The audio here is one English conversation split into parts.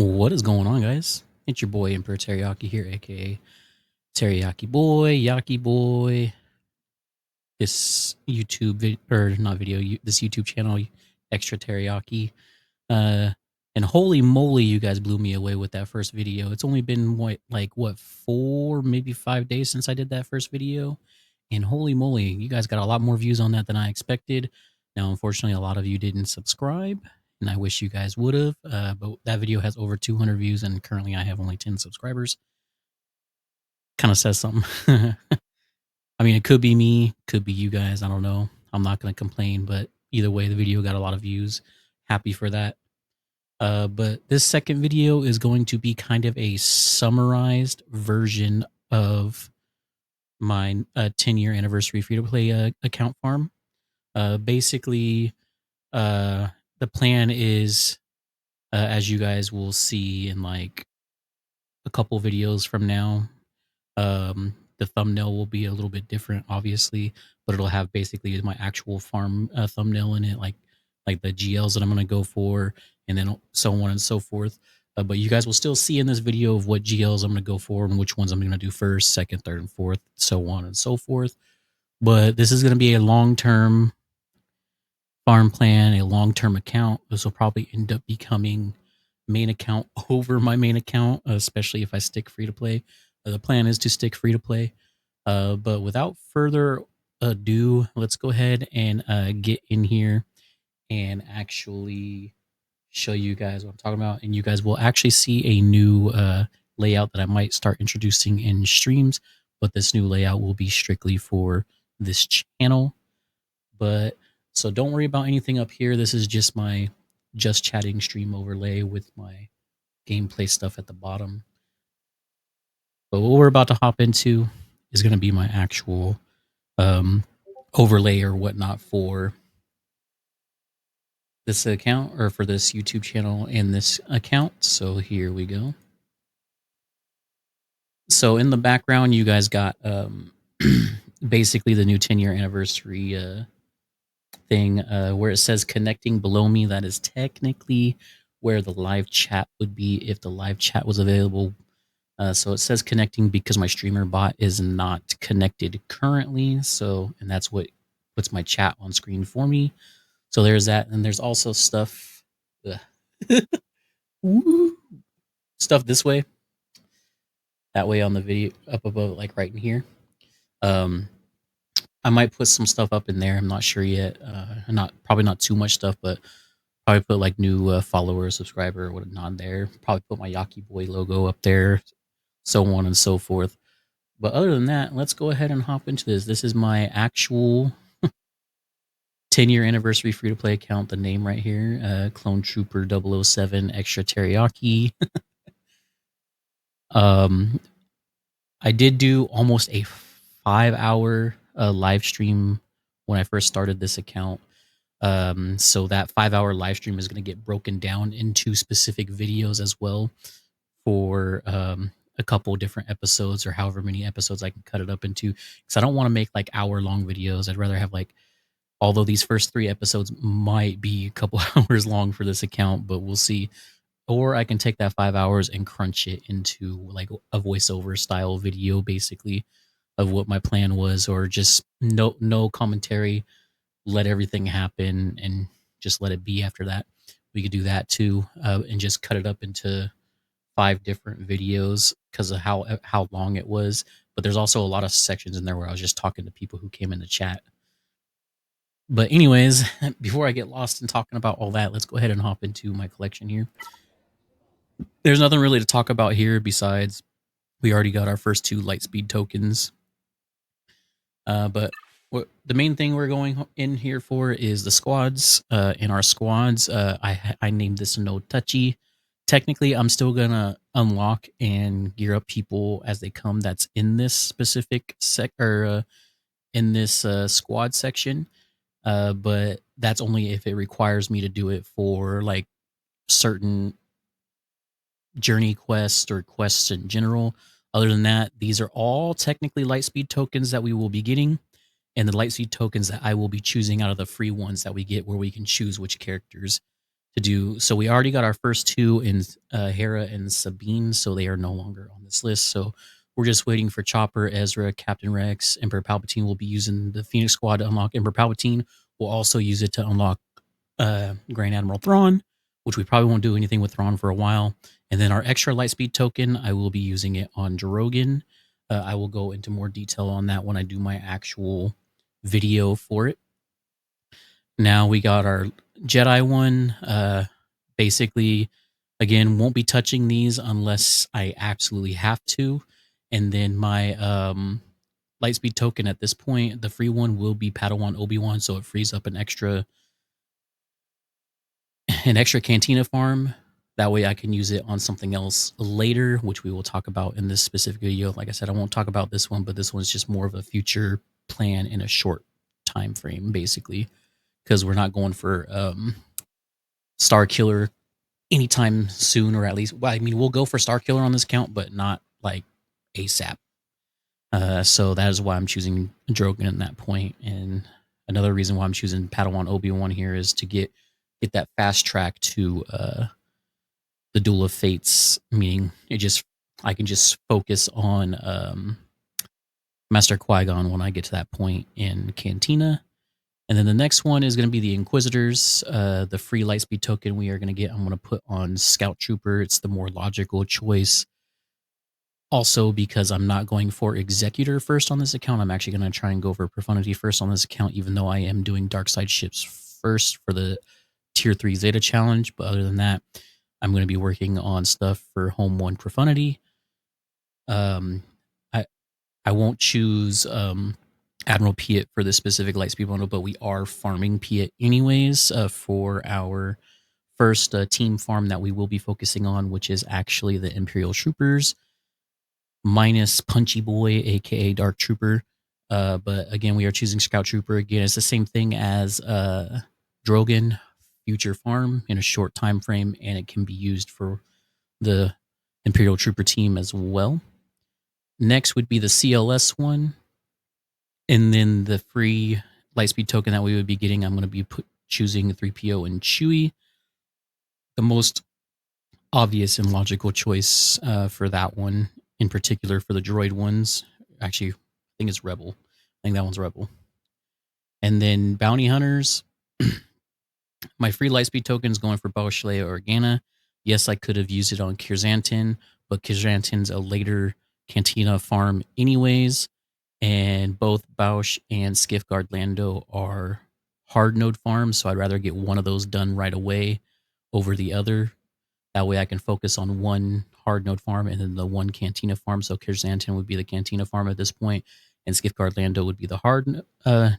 What is going on, guys? It's your boy Emperor Teriyaki here, aka Teriyaki Boy, Yaki Boy. This YouTube or not video, this YouTube channel, Extra Teriyaki. Uh, and holy moly, you guys blew me away with that first video. It's only been what 4, maybe 5 days since I did that first video, and holy moly, you guys got a lot more views on that than I expected. Now, unfortunately, a lot of you didn't subscribe, and I wish you guys would have. But that video has over 200 views, and currently I have only 10 subscribers. Kind of says something. I mean, it could be me, could be you guys. I don't know. I'm not going to complain, but either way, the video got a lot of views. Happy for that. But this second video is going to be kind of a summarized version of my 10-year anniversary free-to-play account farm. Basically, the plan is, as you guys will see in like a couple videos from now, the thumbnail will be a little bit different, obviously, but it'll have basically my actual farm thumbnail in it, like the GLs that I'm going to go for, and then so on and so forth. But you guys will still see in this video of what GLs I'm going to go for and which ones I'm going to do first, second, third, and fourth, so on and so forth. But this is going to be a long-term farm plan, a long-term account. This will probably end up becoming main account over my main account, especially if I stick free to play. The plan is to stick free to play. But without further ado, let's go ahead and get in here and actually show you guys what I'm talking about. And you guys will actually see a new layout that I might start introducing in streams. But this new layout will be strictly for this channel. But so don't worry about anything up here. This is just my just chatting stream overlay with my gameplay stuff at the bottom. But what we're about to hop into is going to be my actual overlay or whatnot for this account, or for this YouTube channel and this account. So here we go. So in the background, you guys got basically the new 10-year anniversary thing where it says connecting below me. That is technically where the live chat would be if the live chat was available. So it says connecting because my streamer bot is not connected currently. So, and that's what puts my chat on screen for me. So there's that. And there's also stuff, stuff this way, that way on the video up above, like right in here. I might put some stuff up in there. I'm not sure yet. Probably not too much stuff, but probably put like new follower, subscriber, or whatnot there. Probably put my Yaki Boy logo up there, so on and so forth. But other than that, let's go ahead and hop into this. This is my actual 10-year anniversary free-to-play account. The name right here, Clone Trooper 007 Extra Teriyaki. I did do almost a 5-hour live stream when I first started this account. So that 5-hour live stream is going to get broken down into specific videos as well for a couple different episodes, or however many episodes I can cut it up into, because I don't want to make like hour-long videos. I'd rather have like, although these first 3 episodes might be a couple hours long for this account, but we'll see. Or I can take that 5 hours and crunch it into like a voiceover style video, basically, of what my plan was, or just no commentary, let everything happen and just let it be after that. We could do that too, and just cut it up into 5 different videos because of how long it was. But there's also a lot of sections in there where I was just talking to people who came in the chat. But anyways, before I get lost in talking about all that, let's go ahead and hop into my collection here. There's nothing really to talk about here besides we already got our first 2 Lightspeed tokens. But the main thing we're going in here for is the squads. In our squads, I named this No Touchy. Technically, I'm still gonna unlock and gear up people as they come. That's in this specific in this squad section. But that's only if it requires me to do it for like certain journey quests or quests in general. Other than that, these are all technically Lightspeed tokens that we will be getting, and the Lightspeed tokens that I will be choosing out of the free ones that we get, where we can choose which characters to do. So we already got our first two in Hera and Sabine, so they are no longer on this list. So we're just waiting for Chopper, Ezra, Captain Rex, Emperor Palpatine. Will be using the Phoenix Squad to unlock Emperor Palpatine. We'll also use it to unlock Grand Admiral Thrawn, which we probably won't do anything with Thrawn for a while. And then our extra lightspeed token, I will be using it on Drogon. I will go into more detail on that when I do my actual video for it. Now we got our Jedi one. Basically, again, won't be touching these unless I absolutely have to. And then my lightspeed token at this point, the free one will be Padawan Obi-Wan, so it frees up an extra cantina farm. That way I can use it on something else later, which we will talk about in this specific video. Like I said, I won't talk about this one, but this one's just more of a future plan in a short time frame, basically, because we're not going for Star Killer anytime soon, or at least, well, I mean, we'll go for Star Killer on this account, but not like ASAP. So that is why I'm choosing Drogon at that point. And another reason why I'm choosing Padawan Obi-Wan here is to get that fast track to the Duel of Fates, meaning I can just focus on Master Qui-Gon when I get to that point in Cantina. And then the next one is going to be the Inquisitors. The free lightspeed token we are going to get, I'm going to put on Scout Trooper. It's the more logical choice. Also, because I'm not going for Executor first on this account, I'm actually going to try and go for Profundity first on this account, even though I am doing Dark Side ships first for the Tier 3 Zeta Challenge. But other than that, I'm going to be working on stuff for Home 1 Profundity. I won't choose Admiral Piet for this specific lightspeed bundle, but we are farming Piet anyways for our first team farm that we will be focusing on, which is actually the Imperial Troopers minus Punchy Boy, aka Dark Trooper. But again, we are choosing Scout Trooper. Again, it's the same thing as Drogon future farm in a short time frame, and it can be used for the Imperial Trooper team as well. Next would be the CLS one. And then the free lightspeed token that we would be getting, I'm going to be choosing 3PO and Chewie. The most obvious and logical choice for that one, in particular for the droid ones. Actually, I think it's Rebel. I think that one's Rebel. And then Bounty Hunters. My free lightspeed token is going for Boushh, Leia, Organa. Yes, I could have used it on Kirzantin, but Kirzantin's a later Cantina farm anyways. And both Boushh and Skiffguard Lando are hard node farms, so I'd rather get one of those done right away over the other. That way I can focus on one hard node farm and then the one Cantina farm. So Kirzantin would be the Cantina farm at this point, and Skiffguard Lando would be the hard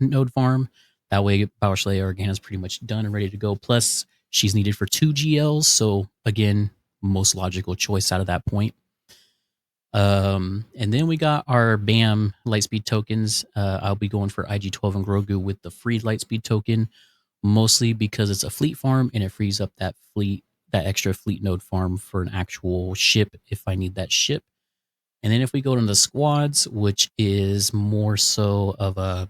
node farm. That way Boushh, Leia, Organa is pretty much done and ready to go. Plus, she's needed for 2 GLs, so again, most logical choice out of that point. And then we got our BAM lightspeed tokens. I'll be going for IG-12 and Grogu with the free lightspeed token, mostly because it's a fleet farm and it frees up that extra fleet node farm for an actual ship if I need that ship. And then if we go to the squads, which is more so of a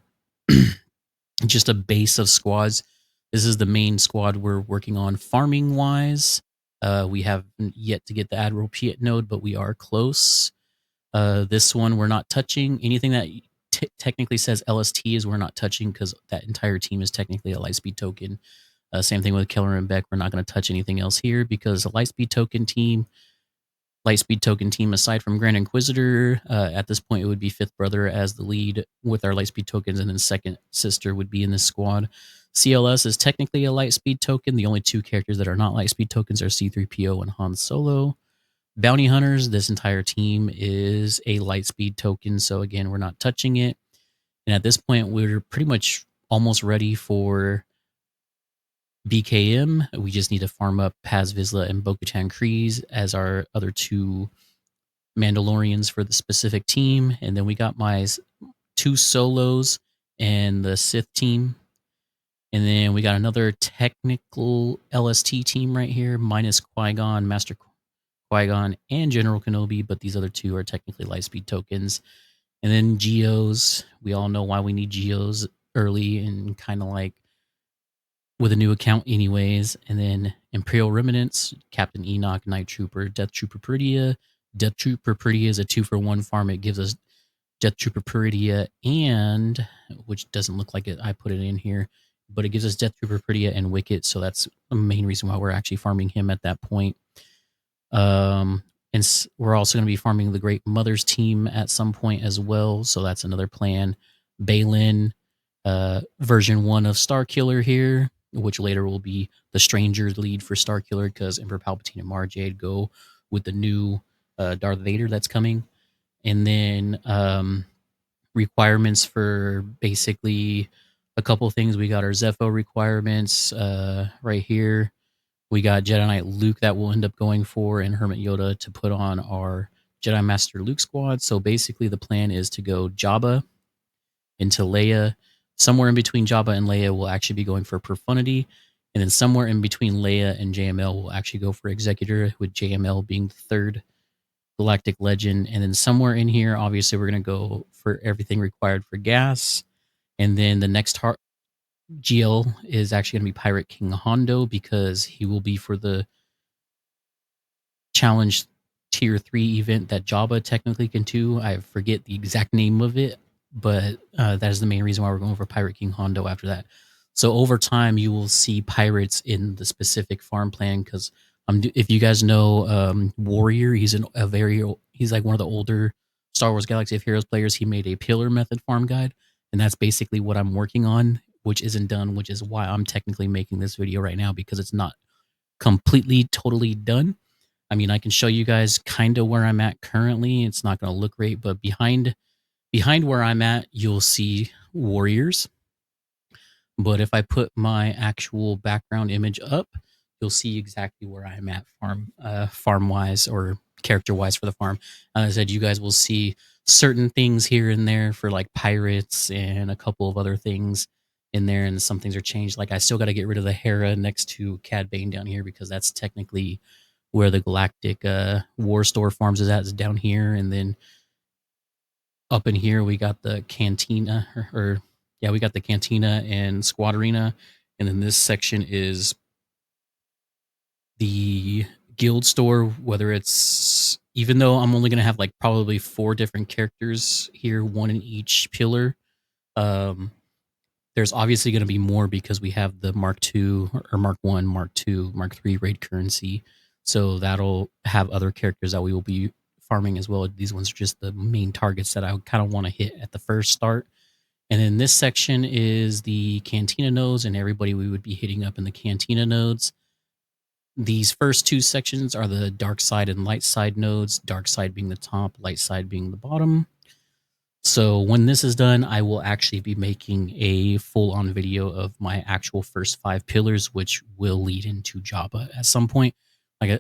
just a base of squads, this is the main squad we're working on farming wise. We haven't yet to get the Admiral Piet node, but we are close. This one we're not touching. Anything that technically says LST is we're not touching because that entire team is technically a lightspeed token. Same thing with Keller and Beck. We're not going to touch anything else here because a lightspeed token team aside from Grand Inquisitor, at this point it would be Fifth Brother as the lead with our lightspeed tokens, and then Second Sister would be in this squad. CLS is technically a lightspeed token. The only 2 characters that are not lightspeed tokens are C-3PO and Han Solo. Bounty Hunters, this entire team is a lightspeed token, so again, we're not touching it. And at this point, we're pretty much almost ready for BKM. We just need to farm up Paz Vizsla and Bo-Katan Kryze as our other 2 Mandalorians for the specific team. And then we got my 2 solos and the Sith team. And then we got another technical LST team right here, minus Qui-Gon, Master Qui-Gon, and General Kenobi, but these other 2 are technically lightspeed tokens. And then Geos. We all know why we need Geos early and kind of like with a new account anyways. And then Imperial Remnants, Captain Enoch, Night Trooper, Death Trooper Peridia. Death Trooper Peridia is a 2-for-1 farm. It gives us Death Trooper Peridia and, which doesn't look like it, I put it in here, but it gives us Death Trooper Peridia and Wicket, so that's the main reason why we're actually farming him at that point. And we're also going to be farming the Great Mother's team at some point as well, so that's another plan. Balin, version 1 of Starkiller here, which later will be the Stranger lead for Starkiller because Emperor Palpatine and Mara Jade go with the new Darth Vader that's coming. And then requirements for basically a couple things. We got our Zepho requirements right here. We got Jedi Knight Luke that we'll end up going for, and Hermit Yoda to put on our Jedi Master Luke squad. So basically the plan is to go Jabba into Leia. Somewhere in between Jabba and Leia, we'll actually be going for Profundity. And then somewhere in between Leia and JML, we'll actually go for Executor, with JML being the third Galactic Legend. And then somewhere in here, obviously, we're going to go for everything required for gas. And then the next GL is actually going to be Pirate King Hondo, because he will be for the challenge tier 3 event that Jabba technically can do. I forget the exact name of it, but that is the main reason why we're going for Pirate King Hondo after that. So over time, you will see pirates in the specific farm plan, because if you guys know Warrior, he's like one of the older Star Wars Galaxy of Heroes players. He made a pillar method farm guide, and that's basically what I'm working on, which isn't done, which is why I'm technically making this video right now, because it's not completely, totally done. I mean, I can show you guys kind of where I'm at currently. It's not going to look great, but behind where I'm at, you'll see warriors. But if I put my actual background image up, you'll see exactly where I'm at farm wise or character wise for the farm. As I said, you guys will see certain things here and there for like pirates and a couple of other things in there, and some things are changed. Like I still got to get rid of the Hera next to Cad Bane down here, because that's technically where the Galactic War Store Farms is down here. And then up in here, we got the Cantina, we got the Cantina and Squad Arena. And then this section is the Guild Store, whether it's, even though I'm only going to have like probably 4 different characters here, 1 in each pillar, there's obviously going to be more because we have the Mark II or Mark I, Mark II, Mark III raid currency. So that'll have other characters that we will be farming as well. These ones are just the main targets that I kind of want to hit at the first start. And then this section is the Cantina nodes, and everybody we would be hitting up in the Cantina nodes. These first 2 sections are the dark side and light side nodes, dark side being the top, light side being the bottom. So when this is done, I will actually be making a full-on video of my actual first 5 pillars, which will lead into Jabba at some point.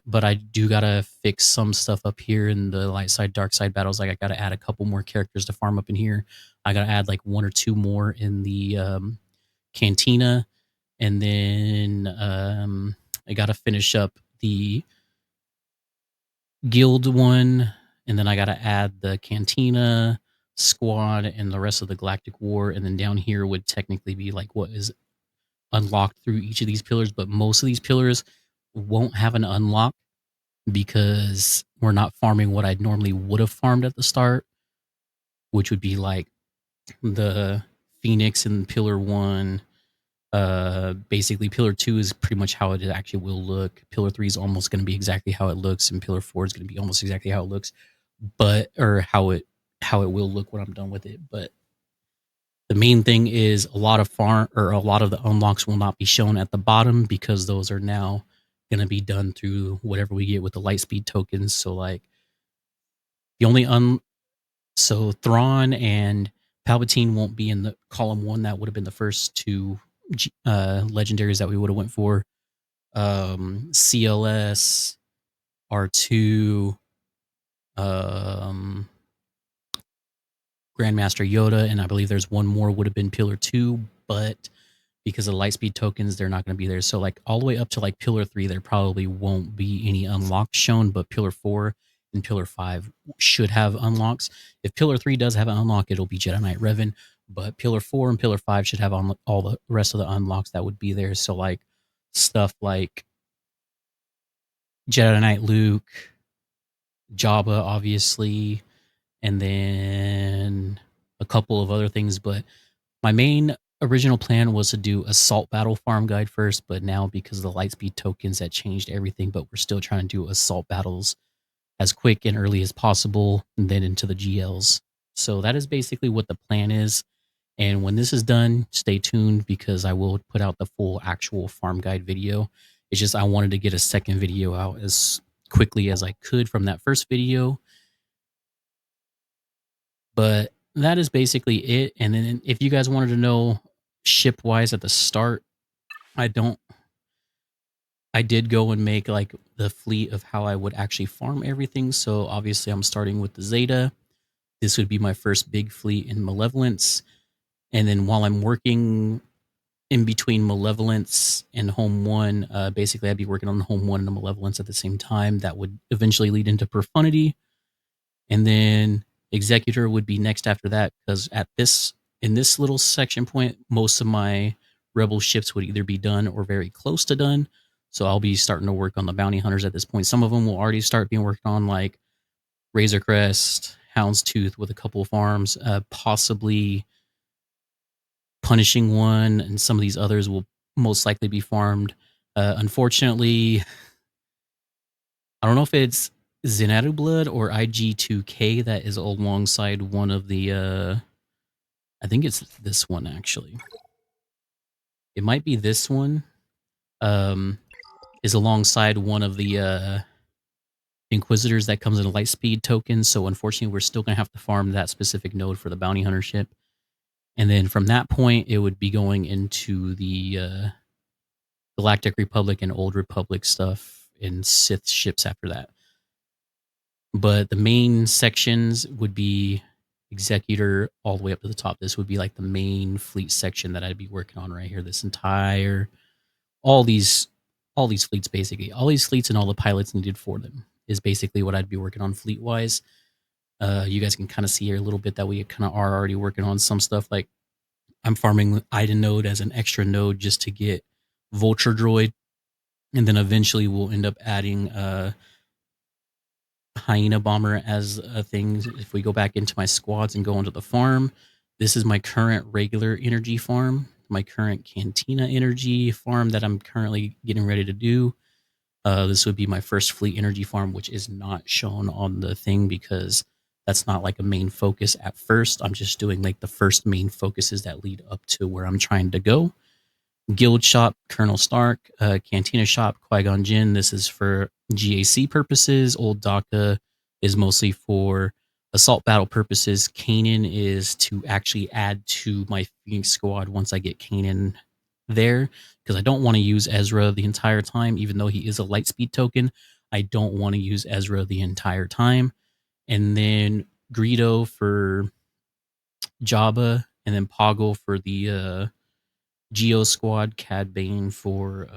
But I do gotta fix some stuff up here in the light side, dark side battles. Like I gotta add a couple more characters to farm up in here. I gotta add like 1 or 2 more in the Cantina, and then I gotta finish up the Guild one, and then I gotta add the Cantina, Squad, and the rest of the Galactic War. And then down here would technically be like what is unlocked through each of these pillars, but most of these pillars won't have an unlock because we're not farming what I normally would have farmed at the start, which would be like the Phoenix in Pillar 1. Basically, Pillar 2 is pretty much how it actually will look. Pillar 3 is almost going to be exactly how it looks, and Pillar 4 is going to be almost exactly how it looks, or how it will look when I'm done with it. But the main thing is a lot of the unlocks will not be shown at the bottom, because those are now going to be done through whatever we get with the Lightspeed tokens. So like the only so Thrawn and Palpatine won't be in the column 1. That would have been the first 2 legendaries that we would have went for. CLS, R2, Grandmaster Yoda, and I believe there's 1 more would have been Pillar 2, but because of the Lightspeed tokens, they're not going to be there. So like all the way up to like Pillar 3, there probably won't be any unlocks shown, but Pillar 4 and Pillar 5 should have unlocks. If Pillar 3 does have an unlock, it'll be Jedi Knight Revan. But Pillar 4 and Pillar 5 should have on all the rest of the unlocks that would be there. So like stuff like Jedi Knight Luke, Jabba, obviously, and then a couple of other things. But my main original plan was to do assault battle farm guide first, but now because of the lightspeed tokens, that changed everything. But we're still trying to do assault battles as quick and early as possible, and then into the GLs. So that is basically what the plan is. And when this is done, stay tuned because I will put out the full actual farm guide video. It's just I wanted to get a second video out as quickly as I could from that first video. But that is basically it. And then if you guys wanted to know ship wise at the start, I did go and make like the fleet of how I would actually farm everything. So obviously I'm starting with the Zeta. This would be my first big fleet in Malevolence. And then while I'm working in between Malevolence and Home 1, basically I'd be working on the Home 1 and the Malevolence at the same time. That would eventually lead into Profundity. And then Executor would be next after that, because in this little section point, most of my Rebel ships would either be done or very close to done. So I'll be starting to work on the Bounty Hunters at this point. Some of them will already start being worked on, like Razor Crest, Houndstooth with a couple of farms, possibly Punishing One, and some of these others will most likely be farmed. Unfortunately, I don't know if it's Zenatu Blood or IG2K that is alongside one of the, I think it's this one actually. It might be this one, is alongside one of the Inquisitors that comes in a Lightspeed token. So unfortunately, we're still going to have to farm that specific node for the Bounty Hunter ship. And then from that point, it would be going into the Galactic Republic and Old Republic stuff and Sith ships after that. But the main sections would be Executor all the way up to the top. This would be like the main fleet section that I'd be working on right here. This entire, all these fleets, basically. All these fleets and all the pilots needed for them is basically what I'd be working on fleet-wise. You guys can kind of see here a little bit that we kind of are already working on some stuff. Like I'm farming Ida node as an extra node just to get Vulture Droid. And then eventually we'll end up adding Hyena Bomber as a thing. If we go back into my squads and go into the farm, this is my current regular energy farm, my current Cantina energy farm that I'm currently getting ready to do. This would be my first fleet energy farm, which is not shown on the thing because that's not like a main focus at first. I'm just doing like the first main focuses that lead up to where I'm trying to go. Guild Shop, Colonel Stark, Cantina Shop, Qui-Gon Jinn. This is for GAC purposes. Old Daka is mostly for assault battle purposes. Kanan is to actually add to my Phoenix squad once I get Kanan there, because I don't want to use Ezra the entire time, even though he is a lightspeed token. I don't want to use Ezra the entire time. And then Greedo for Jabba, and then Poggle for the Geo Squad, Cad Bane for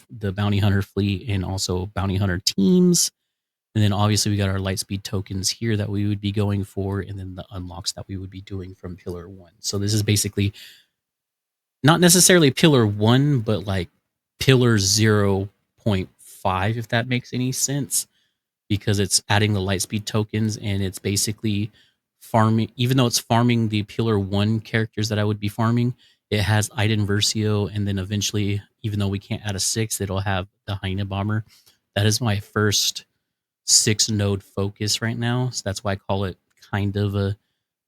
the Bounty Hunter fleet, and also Bounty Hunter teams. And then obviously we got our Lightspeed tokens here that we would be going for, and then the unlocks that we would be doing from Pillar 1. So this is basically not necessarily Pillar 1, but like Pillar 0.5, if that makes any sense, because it's adding the Lightspeed tokens, and it's basically farming, even though it's farming the Pillar 1 characters that I would be farming, it has Iden Versio, and then eventually, even though we can't add a 6th, it'll have the Hyena Bomber. That is my first 6-node focus right now, so that's why I call it kind of a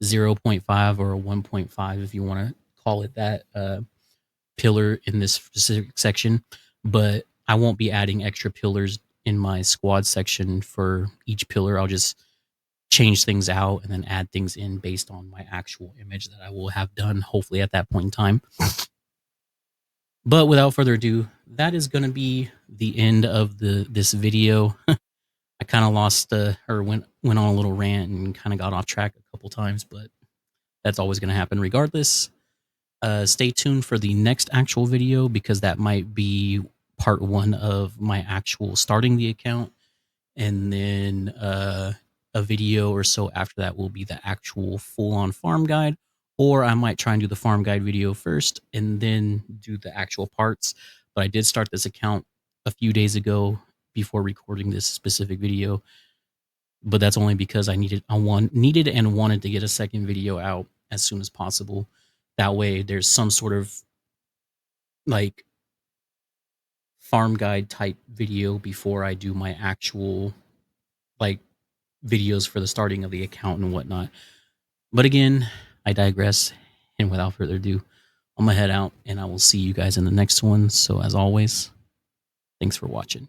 0.5 or a 1.5, if you want to call it that, pillar in this specific section. But I won't be adding extra pillars in my squad section for each pillar. I'll just change things out and then add things in based on my actual image that I will have done, hopefully at that point in time. But without further ado, that is going to be the end of this video. I kind of lost or went on a little rant and kind of got off track a couple times, but that's always going to happen regardless. Stay tuned for the next actual video, because that might be part 1 of my actual starting the account, and then a video or so after that will be the actual full-on farm guide, or I might try and do the farm guide video first and then do the actual parts. But I did start this account a few days ago before recording this specific video, but that's only because I needed and wanted to get a second video out as soon as possible. That way there's some sort of like farm guide type video before I do my actual like videos for the starting of the account and whatnot. But again, I digress. And without further ado, I'm gonna head out and I will see you guys in the next one. So as always, thanks for watching.